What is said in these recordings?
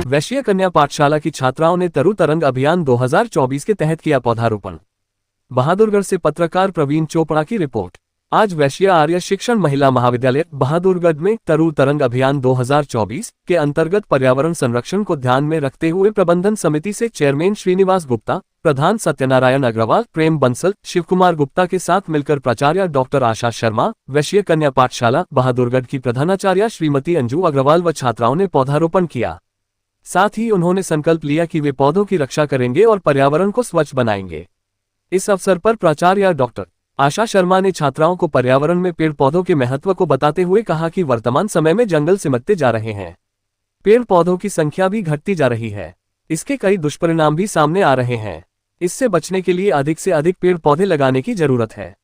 वैश्य कन्या पाठशाला की छात्राओं ने तरु तरंग अभियान 2024 के तहत किया पौधारोपण। बहादुरगढ़ से पत्रकार प्रवीण चोपड़ा की रिपोर्ट। आज वैश्य आर्य शिक्षण महिला महाविद्यालय बहादुरगढ़ में तरु तरंग अभियान 2024 के अंतर्गत पर्यावरण संरक्षण को ध्यान में रखते हुए प्रबंधन समिति से चेयरमैन श्रीनिवास गुप्ता, प्रधान सत्यनारायण अग्रवाल, प्रेम बंसल, शिवकुमार गुप्ता के साथ मिलकर प्राचार्य डॉक्टर आशा शर्मा, वैश्य कन्या पाठशाला बहादुरगढ़ की प्रधानाचार्य श्रीमती अंजू अग्रवाल व छात्राओं ने पौधारोपण किया। साथ ही उन्होंने संकल्प लिया कि वे पौधों की रक्षा करेंगे और पर्यावरण को स्वच्छ बनाएंगे। इस अवसर पर प्राचार्य डॉक्टर आशा शर्मा ने छात्राओं को पर्यावरण में पेड़ पौधों के महत्व को बताते हुए कहा कि वर्तमान समय में जंगल सिमटते जा रहे हैं, पेड़ पौधों की संख्या भी घटती जा रही है, इसके कई दुष्परिणाम भी सामने आ रहे हैं। इससे बचने के लिए अधिक से अधिक पेड़ पौधे लगाने की जरूरत है,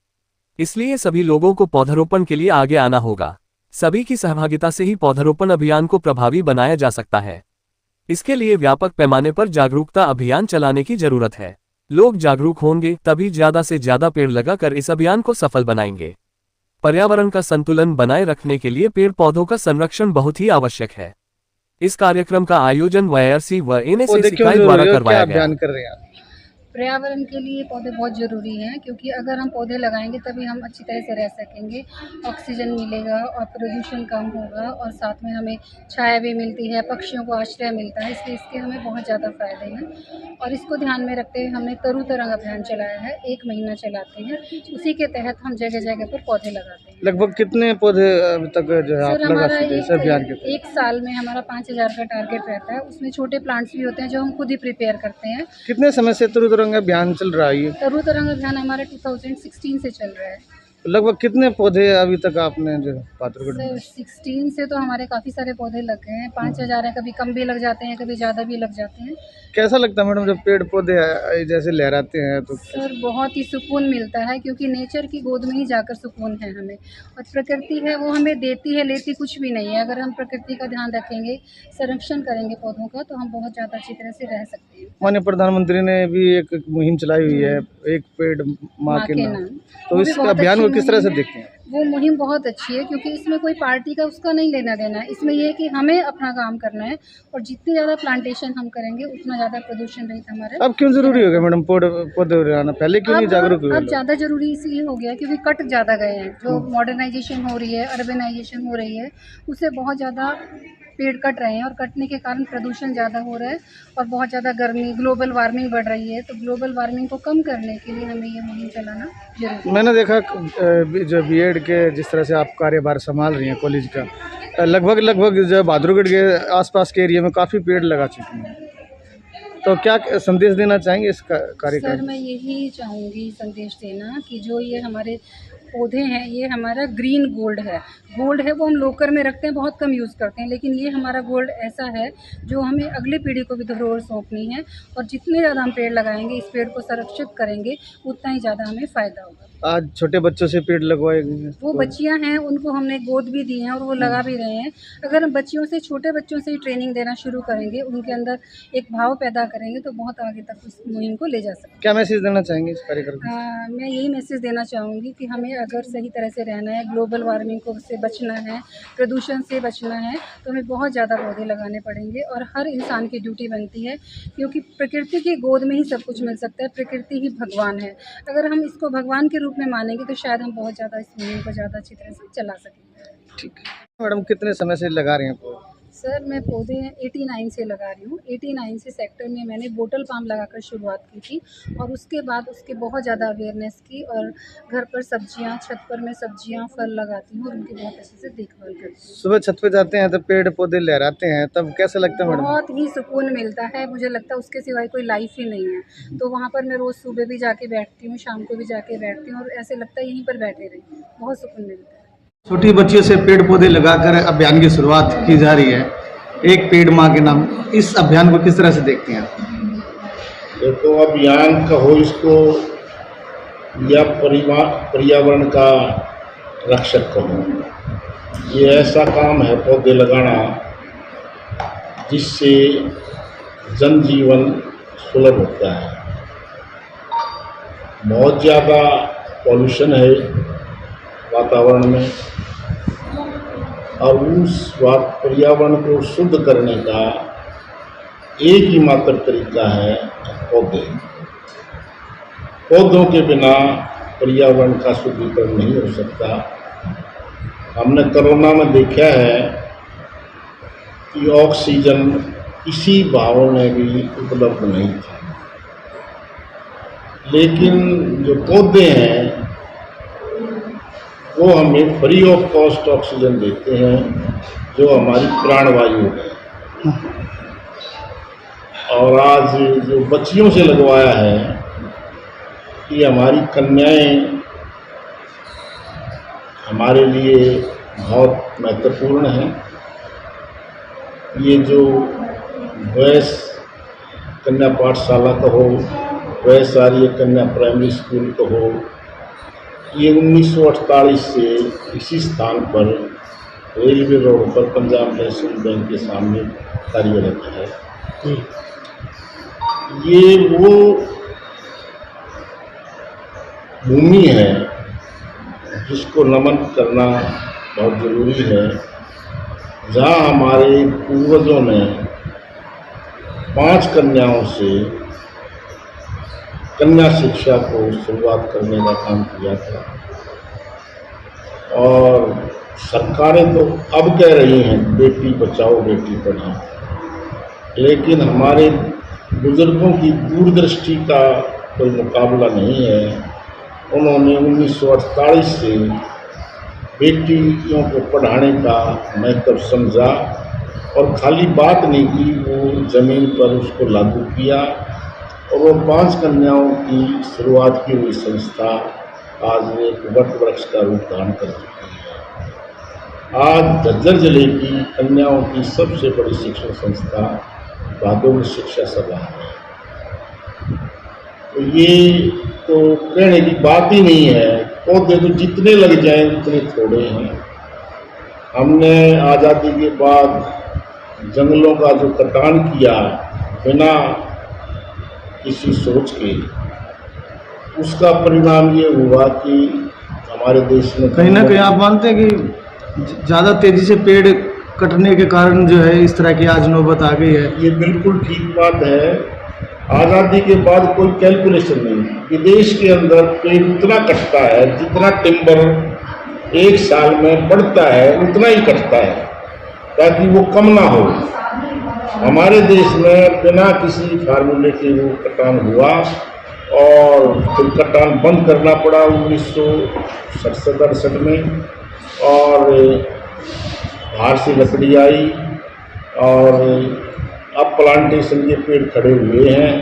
इसलिए सभी लोगों को पौधारोपण के लिए आगे आना होगा। सभी की सहभागिता से ही पौधारोपण अभियान को प्रभावी बनाया जा सकता है। इसके लिए व्यापक पैमाने पर जागरूकता अभियान चलाने की जरूरत है। लोग जागरूक होंगे तभी ज्यादा से ज्यादा पेड़ लगाकर इस अभियान को सफल बनाएंगे। पर्यावरण का संतुलन बनाए रखने के लिए पेड़ पौधों का संरक्षण बहुत ही आवश्यक है। इस कार्यक्रम का आयोजन वायरसी व एनएसएस इकाई द्वारा करवाया गया। पर्यावरण के लिए पौधे बहुत ज़रूरी हैं, क्योंकि अगर हम पौधे लगाएंगे तभी हम अच्छी तरह से रह सकेंगे, ऑक्सीजन मिलेगा और प्रदूषण कम होगा और साथ में हमें छाया भी मिलती है, पक्षियों को आश्रय मिलता है, इसलिए इसके हमें बहुत ज़्यादा फ़ायदे हैं। और इसको ध्यान में रखते हुए हमने तरु तरंग अभियान चलाया है, 1 महीना चलाते हैं। उसी के तहत हम जगह जगह पर पौधे लगाते हैं। लगभग कितने पौधे अभी तक जो है आप लगा सकते हैं इस अभियान के तहत? एक साल में हमारा 5000 का टारगेट रहता है। उसमें छोटे प्लांट्स भी होते हैं जो हम खुद ही प्रिपेयर करते हैं। कितने समय से तरु तरंग अभियान चल रहा है? तरु तरंग अभियान हमारा 2016 से चल रहा है। लगभग कितने पौधे अभी तक आपने जो बहादुरगढ़ में? 16 से तो हमारे काफ़ी सारे पौधे लग गए हैं। 5000 है, कभी कम भी लग जाते हैं, कभी ज़्यादा भी लग जाते हैं। कैसा लगता है मैडम जब पेड़ पौधे जैसे लहराते हैं तो? सर बहुत ही सुकून मिलता है, क्योंकि नेचर की गोद में ही जाकर सुकून है हमें। और प्रकृति है वो हमें देती है, लेती कुछ भी नहीं है। अगर हम प्रकृति का ध्यान रखेंगे, संरक्षण करेंगे पौधों का, तो हम बहुत ज़्यादा अच्छी तरह से रह सकते हैं। माननीय प्रधानमंत्री ने भी एक मुहिम चलाई हुई है, एक पेड़ माँ के नाम, तो इस अभियान को किस तरह से देखते हैं? वो मुहिम बहुत अच्छी है, क्योंकि इसमें कोई पार्टी का उसका नहीं लेना देना है। इसमें यह है कि हमें अपना काम करना है, और जितनी ज़्यादा प्लांटेशन हम करेंगे उतना ज़्यादा प्रदूषण रहित हमारा। अब क्यों जरूरी हो गया मैडम पौधे लगाना? पहले क्यों नहीं जागरूक हुए? अब ज़्यादा जरूरी इसलिए हो गया क्योंकि कट ज़्यादा गए हैं। जो मॉडर्नाइजेशन हो रही है, अर्बनाइजेशन हो रही है, उससे बहुत ज़्यादा पेड़ कट रहे हैं, और कटने के कारण प्रदूषण ज़्यादा हो रहा है और बहुत ज़्यादा गर्मी, ग्लोबल वार्मिंग बढ़ रही है। तो ग्लोबल वार्मिंग को कम करने के लिए हमें ये मुहिम चलाना जरूरी है। मैंने देखा जो बीएड के जिस तरह से आप कार्यभार संभाल रही हैं कॉलेज का, लगभग जो बहादुरगढ़ के आसपास के एरिया में काफ़ी पेड़ लगा चुके हैं, तो क्या संदेश देना चाहेंगे इस कार्यक्रम? सर मैं यही चाहूँगी संदेश देना कि जो ये हमारे पौधे हैं, ये हमारा ग्रीन गोल्ड है। गोल्ड है वो हम लोकर में रखते हैं, बहुत कम यूज़ करते हैं, लेकिन ये हमारा गोल्ड ऐसा है जो हमें अगली पीढ़ी को भी धरोहर सौंपनी है। और जितने ज़्यादा हम पेड़ लगाएंगे, इस पेड़ को संरक्षित करेंगे, उतना ही ज़्यादा हमें फ़ायदा होगा। आज छोटे बच्चों से पेड़ लगवाए गए, वो बच्चियां हैं, उनको हमने गोद भी दी है और वो लगा भी रहे हैं। अगर हम बच्चियों से, छोटे बच्चों से ही ट्रेनिंग देना शुरू करेंगे, उनके अंदर एक भाव पैदा करेंगे, तो बहुत आगे तक इस मुहिम को ले जा सकते हैं। क्या मैसेज देना चाहेंगे इस कार्यक्रम में? मैं यही मैसेज देना चाहूँगी कि हमें अगर सही तरह से रहना है, ग्लोबल वार्मिंग को से बचना है, प्रदूषण से बचना है, तो हमें बहुत ज़्यादा पौधे लगाने पड़ेंगे। और हर इंसान की ड्यूटी बनती है, क्योंकि प्रकृति की गोद में ही सब कुछ मिल सकता है। प्रकृति ही भगवान है। अगर हम इसको भगवान के रूप में मानेंगे तो शायद हम बहुत ज़्यादा इस मुहिम को ज़्यादा अच्छी तरह से चला सकेंगे। ठीक है मैडम, कितने समय से लगा रही हैं? सर मैं पौधे 89 से लगा रही हूँ। 89 से सेक्टर में मैंने बोटल पाम लगाकर शुरुआत की थी, और उसके बाद उसके बहुत ज़्यादा अवेयरनेस की, और घर पर सब्जियाँ, छत पर मैं सब्जियाँ, फल लगाती हूँ और उनकी बहुत अच्छे से देखभाल करती हूँ। सुबह छत पे जाते हैं तो पेड़ पौधे लहराते हैं, तब कैसा लगता है मैडम? बहुत ही सुकून मिलता है। मुझे लगता है उसके सिवाय कोई लाइफ ही नहीं है। तो वहाँ पर मैं रोज़ सुबह भी जाके बैठती हूँ, शाम को भी जाके बैठती हूँ, और ऐसे लगता है यहीं पर बैठे रही, बहुत सुकून मिलता है। छोटी बच्चियों से पेड़ पौधे लगाकर अभियान की शुरुआत की जा रही है, एक पेड़ माँ के नाम। इस अभियान को किस तरह से देखते हैं? देखो, अभियान कहो इसको या पर्यावरण का रक्षक कहो, ये ऐसा काम है पौधे लगाना जिससे जनजीवन सुलभ होता है। बहुत ज़्यादा पॉल्यूशन है वातावरण में, और उस पर्यावरण को शुद्ध करने का एक ही मात्र तरीका है पौधे। पौधों के बिना पर्यावरण का शुद्धिकरण नहीं हो सकता। हमने कोरोना में देखा है कि ऑक्सीजन किसी भाव में भी उपलब्ध नहीं था, लेकिन जो पौधे हैं वो हमें फ्री ऑफ कॉस्ट ऑक्सीजन देते हैं, जो हमारी प्राणवायु है। और आज जो बच्चियों से लगवाया है कि हमारी कन्याएं हमारे लिए बहुत महत्वपूर्ण हैं। ये जो वैस कन्या पाठशाला का हो, वैस आर्य कन्या प्राइमरी स्कूल का हो, ये 1948 से इसी स्थान पर रेलवे रोड पर पंजाब नेशनल बैंक के सामने कार्यरत है। ये वो भूमि है जिसको नमन करना बहुत ज़रूरी है, जहाँ हमारे पूर्वजों ने 5 कन्याओं से कन्या शिक्षा को शुरुआत करने का काम किया था। और सरकारें तो अब कह रही हैं बेटी बचाओ बेटी पढ़ाओ, लेकिन हमारे बुजुर्गों की दूरदृष्टि का कोई मुकाबला नहीं है। उन्होंने 1948 से बेटियों को पढ़ाने का महत्व समझा और खाली बात नहीं की, वो ज़मीन पर उसको लागू किया। और वो 5 कन्याओं की शुरुआत की हुई संस्था आज एक वट वृक्ष का रूप धारण कर चुकी है। आज झज्जर जिले की कन्याओं की सबसे बड़ी शिक्षण संस्था बहादुर शिक्षा सभा है। तो ये तो कहने की बात ही नहीं है। पौधे तो जितने लग जाएं उतने थोड़े हैं। हमने आज़ादी के बाद जंगलों का जो कटान किया बिना किसी सोच के, उसका परिणाम ये हुआ कि हमारे देश में कहीं ना कहीं आप मानते हैं कि ज़्यादा तेज़ी से पेड़ कटने के कारण जो है इस तरह की आज नौबत आ गई है? ये बिल्कुल ठीक बात है। आज़ादी के बाद कोई कैलकुलेशन नहीं। विदेश के अंदर पेड़ उतना कटता है जितना टिम्बर एक साल में बढ़ता है उतना ही कटता है, ताकि वो कम ना हो। हमारे देश में बिना किसी फार्मूले के वो कटान हुआ और फिर कटान बंद करना पड़ा 1967-68 में। और बाहर से लकड़ी आई और अब प्लांटेशन के पेड़ खड़े हुए हैं,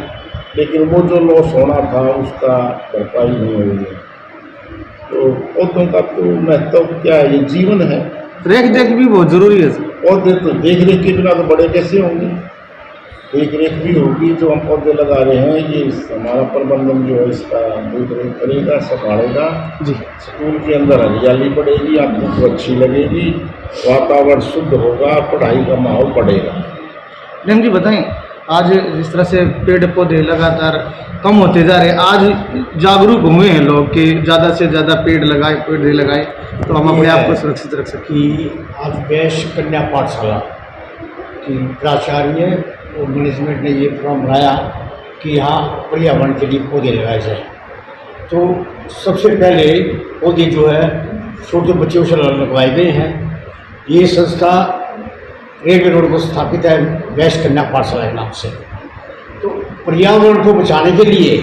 लेकिन वो जो लॉस होना था उसका भरपाई नहीं हुई है। तो पौधों का तो महत्व क्या है, ये जीवन है। रेख देख भी बहुत ज़रूरी है। पौधे तो देख रेख के बिना तो बड़े कैसे होंगे? देख रेख भी होगी। जो हम पौधे लगा रहे हैं ये हमारा प्रबंधन जो है इसका देख रेख करेगा, संभालेगा जी। स्कूल के अंदर हरियाली बढ़ेगी, आपको तो अच्छी लगेगी, वातावरण शुद्ध होगा, पढ़ाई का माहौल बढ़ेगा। मैम जी बताएं, आज जिस तरह से पेड़ पौधे लगातार कम होते जा रहे हैं, आज जागरूक हुए हैं लोग कि ज़्यादा से ज़्यादा पेड़ लगाए, पौधे लगाए तो हम अपने आप को सुरक्षित रख सकें। कि आज वैश्य कन्या पाठशाला की प्राचार्य और मैनेजमेंट ने ये प्रोग्राम बनाया कि यहाँ पर्यावरण के लिए पौधे लगाए जाए। तो सबसे पहले पौधे जो है छोटे बच्चों से लगवाए गए हैं। ये संस्था रेलवे रोड पर स्थापित है वैश्य कन्या पाठशाला के नाम से। तो पर्यावरण को बचाने के लिए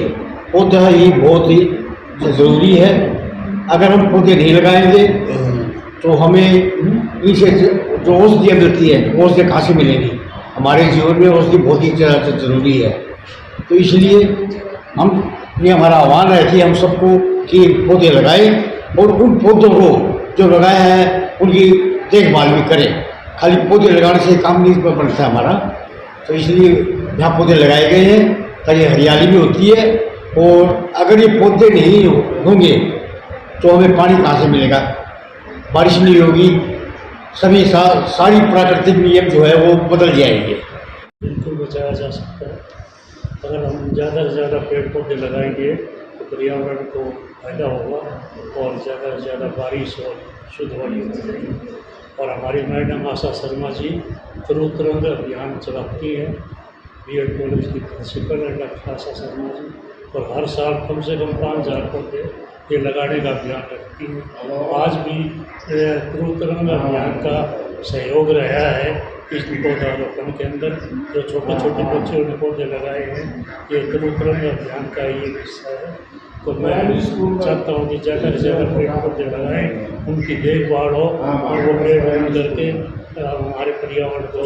पौधा ही बहुत ही ज़रूरी है। अगर हम पौधे नहीं लगाएंगे तो हमें इनसे जो औषधियाँ मिलती है औषधियाँ कहाँ से मिलेंगी? हमारे जीवन में औषधि बहुत ही ज़रूरी है। तो इसलिए हम ये हमारा आह्वान है कि हम सबको कि पौधे लगाएं और उन पौधों को जो लगाए हैं उनकी देखभाल भी करें। खाली पौधे लगाने से काम नहीं बनता हमारा। तो इसलिए यहाँ पौधे लगाए गए हैं ताकि हरियाली भी होती है। और अगर ये पौधे नहीं होंगे तो हमें पानी कहाँ से मिलेगा? बारिश नहीं होगी, सभी सारी प्राकृतिक नियम जो है वो बदल जाएंगे। बिल्कुल बचाया जा सकता है। अगर हम ज़्यादा से ज़्यादा पेड़ पौधे लगाएंगे तो पर्यावरण को फायदा होगा और ज़्यादा से ज़्यादा बारिश और शुद्ध वायु मिलेगी। और हमारी मैडम आशा शर्मा जी तुरंत अभियान चलाती हैं। बीएड कॉलेज की प्रिंसिपल है डॉक्टर आशा शर्मा जी, और हर साल कम से कम 5000 पौधे ये लगाने का अभियान रखती है। आज भी ध्रुव तरंग अभियान का सहयोग रहा है इस पौधारोपण के अंदर। जो छोटे छोटे बच्चों ने पौधे लगाए हैं ये ध्रुव तरंग अभियान का ये हिस्सा है। तो मैं चाहता हूँ कि ज़्यादा से ज़्यादा पेड़ पौधे लगाएं, उनकी देखभाल हो और वो पेड़ बन करके हमारे पर्यावरण को